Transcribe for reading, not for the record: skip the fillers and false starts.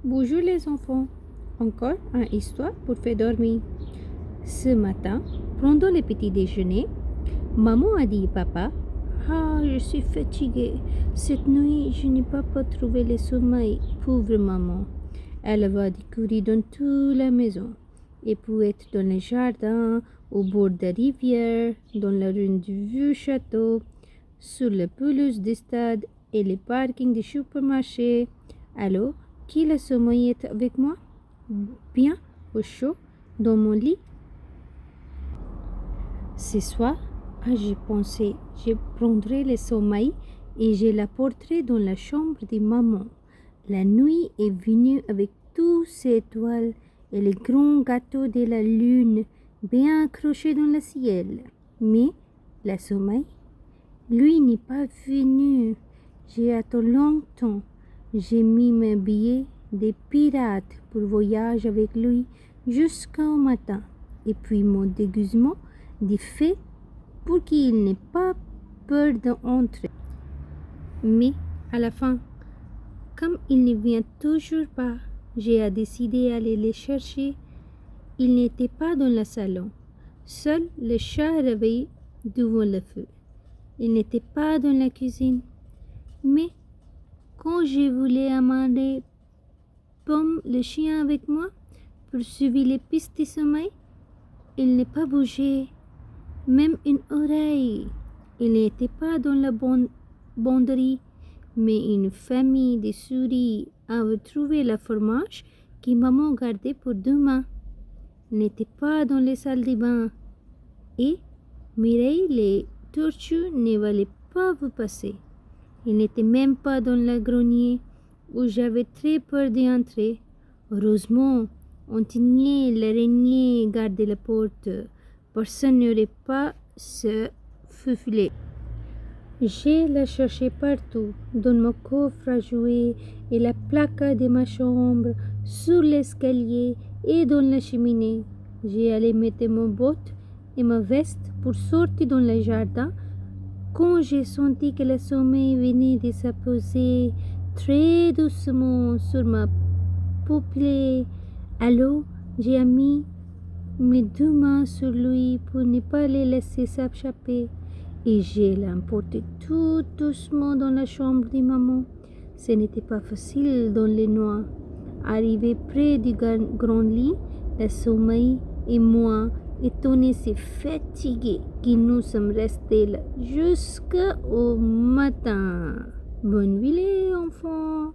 Bonjour les enfants, encore une histoire pour faire dormir. Ce matin, pendant le petit déjeuner, maman a dit à papa, ah, je suis fatiguée. Cette nuit, je n'ai pas trouvé le sommeil. Pauvre maman. Elle va courir dans toute la maison. Et peut être dans le jardin, au bord de la rivière, dans la rue du vieux château, sur la pelouse du stade et le parking du supermarché. Alors, qui le sommeil est avec moi? Bien, au chaud, dans mon lit. Ce soir, j'ai pensé, je prendrai le sommeil et je la porterai dans la chambre de maman. La nuit est venue avec tous ces étoiles et les grands gâteaux de la lune bien accrochés dans le ciel. Mais le sommeil, lui, n'est pas venu. J'ai attendu longtemps. J'ai mis mes billets de pirate pour voyager avec lui jusqu'au matin. Et puis mon déguisement de fée pour qu'il n'ait pas peur d'entrer. Mais à la fin, comme il ne vient toujours pas, j'ai décidé d'aller le chercher. Il n'était pas dans le salon. Seul le chat réveillé devant le feu. Il n'était pas dans la cuisine. Mais quand je voulais amener Pomme, le chien, avec moi pour suivre les pistes du sommeil, il n'a pas bougé, même une oreille. Il n'était pas dans la bonderie, mais une famille de souris avait trouvé le fromage que maman gardait pour demain. Il n'était pas dans les salles de bain. Et Mireille, les tortues ne valaient pas vous passer. Il n'était même pas dans le grenier où j'avais très peur d'y entrer. Heureusement, on tenait l'araignée et gardait la porte. Personne n'aurait pas se faufilé. J'ai la cherché partout, dans mon coffre à jouets et la placard de ma chambre, sur l'escalier et dans la cheminée. J'ai allé mettre mon botte et ma veste pour sortir dans le jardin quand j'ai senti que le sommeil venait de se poser très doucement sur ma paupière. Alors, j'ai mis mes deux mains sur lui pour ne pas les laisser s'échapper. Et j'ai l'emporté tout doucement dans la chambre de maman. Ce n'était pas facile dans les noirs. Arrivé près du grand lit, le sommeil et moi, étonnés et fatigués, que nous sommes restés là jusqu'au matin. Bonne nuit les enfants.